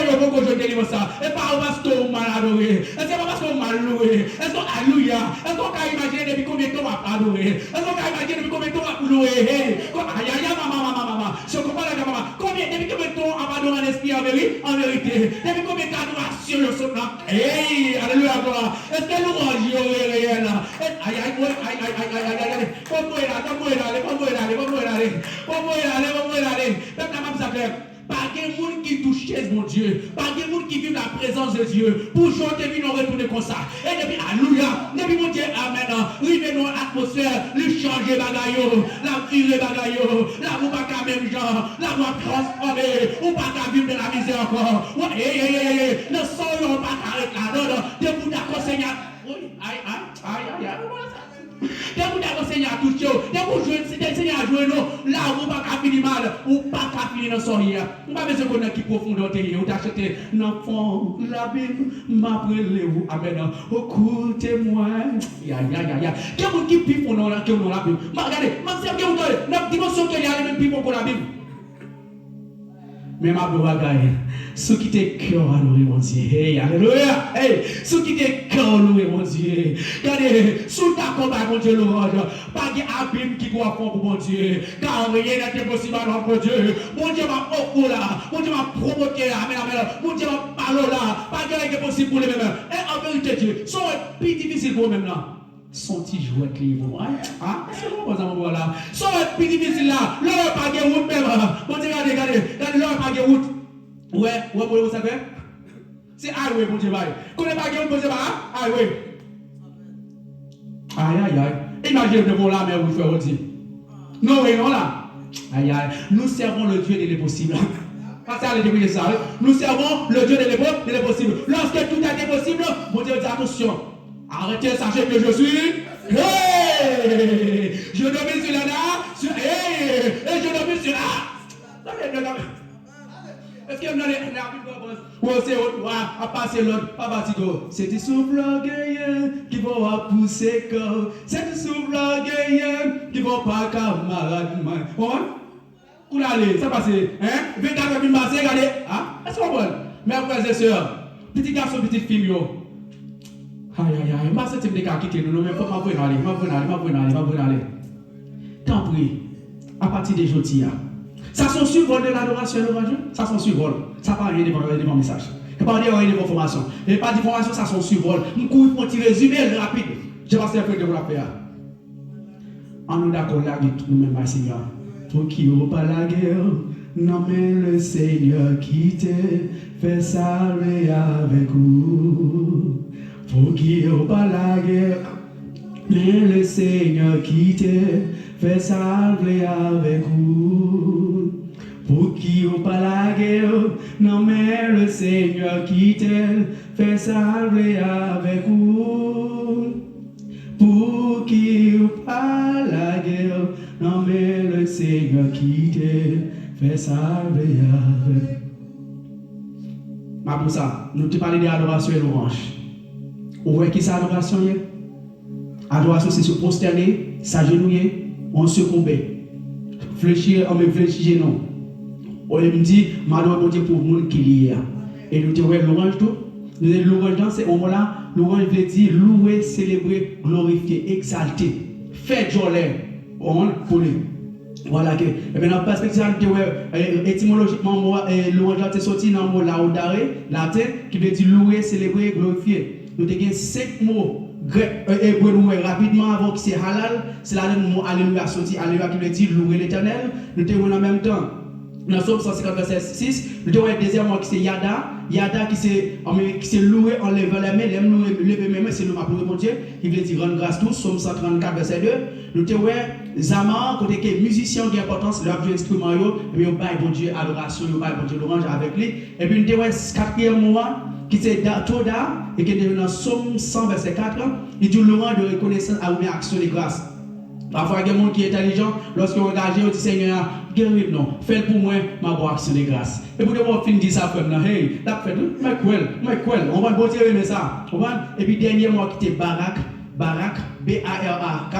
yo beaucoup je délivre ça. Et pas parce qu'on m'a adoré. Et c'est pas parce qu'on m'a loué. Est-ce qu'on alléluia. Est-ce qu'on peut imaginer depuis combien de temps on va adorer? Est-ce qu'on peut imaginer depuis combien de temps on va louer? Aïe aïe maman. Je comprends la maman. Depuis combien de temps on va adorer en esprit en vérité? Depuis combien d'adoration yo sont là? Hey, alléluia gloire. Est-ce que louange yo réel? Aïe aïe. Comment aller. Pas de monde qui touche mon Dieu, pas de monde qui vit la présence de Dieu. Pour chanter, nous retourner comme ça. Et depuis, alléluia, depuis mon Dieu, amen. Rive dans l'atmosphère, lui changer bagaille, la virer bagaille, la vous pas qu'à même genre, la vous transformer, ou pas qu'à vivre de la misère encore. Ne soyons pas qu'à réclamer, de vous d'accord, Seigneur. Oui, aïe. Dès que vous avez Seigneur à toucher, dès que vous jouez, si le Seigneur a joué, là vous pas qu'à finir mal, ou pas qu'à finir dans son hier. Vous n'avez pas besoin de qui profondeur vous t'achetez l'enfant, la Bible, m'appelez-vous, amen. Écoutez-moi. Ya. Quel monde qui piffe dans la Bible? Regardez, même si vous avez une dimension qui est la même piffe pour la Bible. Mais ma bagaille, ceux qui t'es cœur à louer mon Dieu, hey, alléluia, hey, ceux qui t'es cœur à louer mon Dieu, regardez, sous ta combat mon Dieu l'orange, pas d'abîme qui doit faire pour mon Dieu, car rien n'est impossible à notre Dieu, mon Dieu m'a offert là, mon Dieu m'a provoqué là, mon Dieu m'a parlé là, pas de rien n'est possible pour les mêmes, et en vérité Dieu, ça va être plus difficile pour eux-mêmes là. Son petit jouet clé, c'est bon, par exemple, voilà. Ça va être plus difficile là. L'heure pas de route même. Bon, regardez, l'heure pas de route. Ouais, vous savez? C'est highway, mon Dieu, bye. Qu'on n'est pas de route, mon Dieu, highway. Aïe. Imaginez devant la mer, vous faites aussi. Non, là. Aïe. Nous servons le Dieu de l'impossible. Pas ça, les débris de ça. Nous servons le Dieu de l'impossible. Lorsque tout a été possible, mon Dieu dit attention. Arrêtez, sachez que je suis. Hey! Je domine sur la hey! Et je domine sur la. Est-ce que vous avez la Bible? Ou c'est à passer l'autre, pas batigo. C'est du souffle orgueilleux qui va pousser corps. C'est du souffle orgueilleux qui va pas camarade. Où allez, ça passe. 24 000 massés, regardez. Est-ce qu'on voit? Mes frères et sœurs, petits garçons, petites filles, Aïe, ma c'est de cas quitter nous, mais faut m'en aller. Tant pis, à partir de aujourd'hui, ça sont survol de l'adoration, ça sont survol. Ça pas rien de mon message. Ça pas rien de mon formation. Et pas d'information, ça sont survol. Nous courons pour tirer résumé rapide. Je passe un peu de vous la faire. En nous d'accord là, nous-mêmes, Seigneur. Pour qui ou pas la guerre, non mais le Seigneur qui te fait saluer avec vous. Pour qui ou pas la guerre, mais le Seigneur qui te fait saluer avec vous. Pour qui ou pas la guerre, non mais le Seigneur qui te fait saluer avec vous. Pour qui ou pas la guerre, non mais le Seigneur qui te fait saluer avec vous. Ma pour ça, nous te parlons d'adoration et louange. Vous voyez qui c'est l'adoration? Adoration, c'est se prosterner, s'agenouiller, on se combat. Fléchir, on me fléchir, non. On me dit, madame, bon Dieu, pour le monde qui est là. Et nous te voyons l'orange tout. Nous avons l'orange dans ce moment-là. L'orange veut dire louer, célébrer, glorifier, exalter. Faire joie. Pour lui. Voilà que. Et bien, dans la perspective, étymologiquement, l'orange là, c'est sorti dans le mot laudare, latin, qui veut dire louer, célébrer, glorifier. Nous avons 5 mots hébreux rapidement avant que c'est halal. C'est là le mot alléluia sorti. Alléluia qui veut dire louer l'éternel. Nous avons en même temps, dans Somme 150 verset 6, nous avons un deuxième mot qui c'est yada. Yada qui c'est louer en levant les mains. Lever mes mains, c'est le mot pour mon Dieu. Qui veut dire rendre grâce tous. Somme 134 verset 2. Nous avons Zaman, côté que musicien qui a importance, leur vieux instrument, et puis on baille bon Dieu adoration, on baille bon Dieu l'orange avec lui. Et puis nous avons 4e mot qui c'est Toda, et qui est dans Somme 100 verset 4, il dit l'orange de reconnaissance à une action de grâce. Parfois, il y a des gens qui sont intelligents, lorsqu'ils ont engagé, ils disent Seigneur, guéris nous, fais pour moi ma bonne action de grâce. Et pour devoir finir dire ça, hey, t'as fait, on va bon Dieu aimer ça. Et puis, dernier mot qui était Barak, B-A-R-A-K,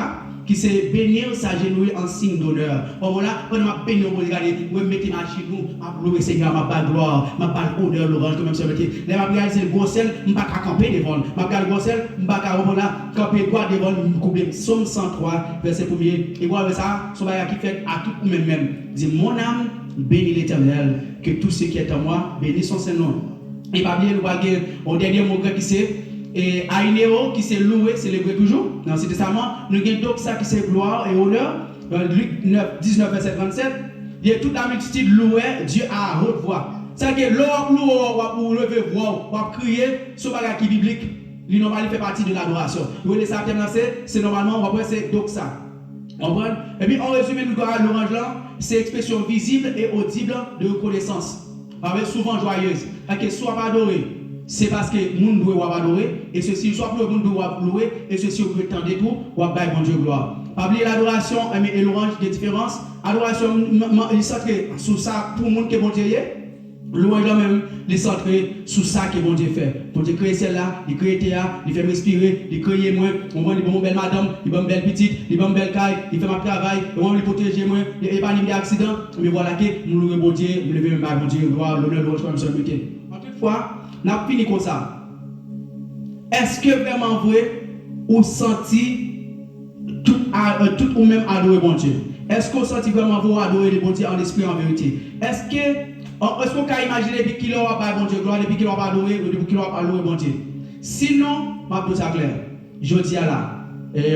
qui c'est bénir sa genouille en signe d'honneur. Bon voilà, quand m'a béni, vous regardez, vous mettez ma genou, m'a loué Seigneur, m'a pas gloire, m'a pas honneur l'orange comme ça mettez. Les m'a regardé c'est le gros sel, m'a pas camper devant. M'a regardé le gros sel, m'a pas voilà, camper droit devant, m'a couper Somme 103 verset 1er. Et voilà ça, son bagage qui fait à tout ou même. Dit mon âme bénis l'Éternel, que tout ce qui est en moi bénisse son Saint-Nom. Et pas bien nous va au dernier mot qui c'est et Ainéo qui s'est loué, célébré toujours. Dans l'Ancien Testament, nous avons donc ça qui c'est gloire et honneur. Dans Luc 9, 19, verset 37, il y a toute la multitude louait Dieu à haute voix. C'est-à-dire que l'homme pour lever voix, pour crier, ce bagage qui biblique, il fait partie de l'adoration. Vous voyez ça, c'est normalement, on va voir c'est donc ça. Et puis en résumé, nous avons l'orange là, c'est expression visible et audible de reconnaissance. Avec souvent joyeuse. Que soit pas adoré, c'est parce que nous devons adorer, et ceci, soit pour le monde doit louer, et ceci, vous pouvez tendre tout, ou à bailler bon Dieu gloire. Pas oublier l'adoration et l'orange, des différences. Adoration, il centre sur ça pour le monde qui est bon Dieu. Louange même, il centre sur ça que bon Dieu fait. Bon Dieu crée celle-là, il crée Théa, il fait respirer, il crée moi, on voit, il bon belle madame, il bon belle petite, il bon belle caille, il fait ma travail, on va protéger moi, il épargne des accidents. Mais voilà que nous louons bon Dieu, nous levons même bon Dieu, gloire, l'honneur, l'orange comme ça. Toutefois, nous avons fini comme ça. Est-ce que vraiment vrai, ou senti tout ou même adorer bon Dieu? Est-ce qu'on senti vraiment vous adorer le bon Dieu en esprit en vérité? Est-ce qu'on peut imaginer depuis qu'il aura pas bon Dieu gloire, depuis qu'il aura pas adoré, depuis qu'il aura pas loué bon Dieu? Sinon, ma pose ça clair. Je dis à là,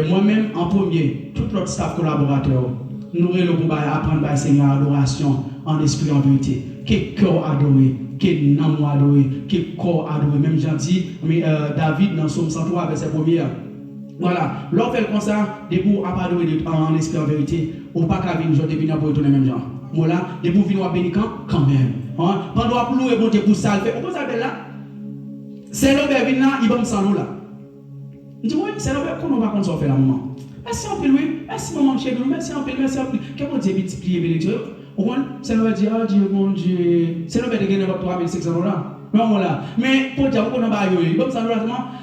moi-même en premier, tout notre staff collaborateur, nous allons apprendre à Seigneur adoration en esprit en vérité. Quel cœur adoré, quel nom adoré, quel corps adoré. Même j'en dis, David dans Somme 103 verset 1er. Voilà, l'on fait comme ça, des pour adorer en esprit en vérité, ou pas qu'à venir, je devine pour retourner même genre. Voilà, des pour venir à bénir quand même. Pendant que louer bon Dieu pour ça, on peut s'appeler là. C'est l'obé vient là, il va me sans là. Je dis, oui, c'est l'obé, comment on va qu'on s'en fait là, maman? Merci en pile, oui, merci maman chez nous, merci en pile, merci en pile. Qu'est-ce qu'on dit, multiplier, bénédiction? C'est l'obé dit, oh Dieu, mon Dieu. C'est l'obé de gagner votre 3500 $. Non, voilà. Mais pour dire qu'on a pas eu, comme ça,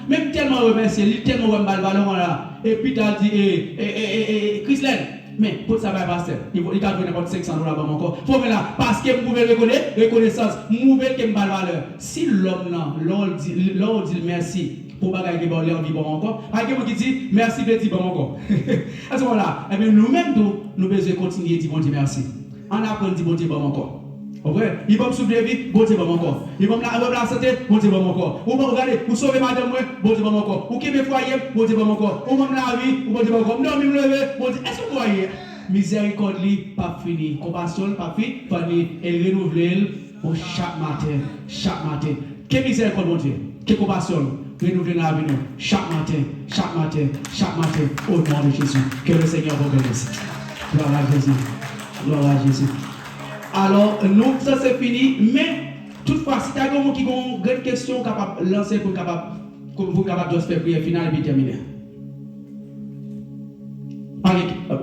même tellement remercié, tellement valeur là. Et puis tu as dit, Christelle, mais pour ça, pasteur, il va gagner n'importe 500 $ encore. Faut me là, parce que vous pouvez reconnaissance, vous pouvez que valeur. Si l'homme là, l'homme dit merci, pour pas gagner bon en vivant encore, pas que vous qui dit merci, petit bon encore. À ce moment-là, eh bien nous-mêmes, nous devons continuer à dire bon Dieu merci. On apprend à dire bon Dieu bon encore. Il va me soulever vite, bon Dieu bon encore. Il va me la santé, bon Dieu bon encore. Ou va regarder, ou sauver madame, bon Dieu bon encore. Ou qui me foyer, bon Dieu bon encore. Ou même la vie, bon Dieu bon encore. Non, me lever, bon Dieu. Est-ce que vous voyez? Miséricorde, pas fini. Compassion, pas fini. Et renouveler chaque matin. Chaque matin. Quelle miséricorde, bon Dieu? Quelle compassion? Renouveler la vie, chaque matin. Chaque matin. Chaque matin. Au nom de Jésus. Que le Seigneur vous bénisse. Gloire à Jésus. Gloire à Jésus. Alors, nous, ça c'est fini, mais toutefois, si tu as quelqu'un qui a une grande question capable de lancer pour vous capable de faire prière finale et puis terminer.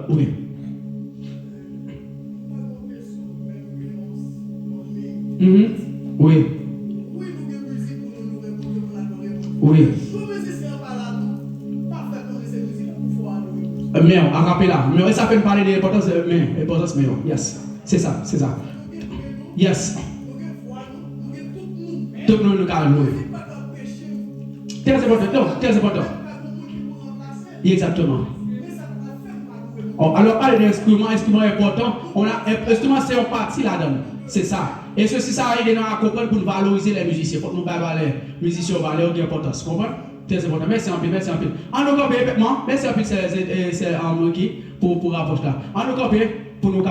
Oui. Oui. Oui. Mais on a rappelé là. Mais ça fait parler de l'importance de l'importance, mais yes. C'est ça. Yes. Tout le monde nous a loué. Très important. Exactement. Alors, parler d'instrument important. On a instrument, c'est une partie là-dedans. C'est ça. Et ceci, ça aide à comprendre pour nous valoriser les musiciens. Pour nous valoriser les musiciens, valeur d'importance. Comprends? Très important. Merci en pile. En nous camper, merci en pile, c'est pour rapprocher là. En nous camper, pour nous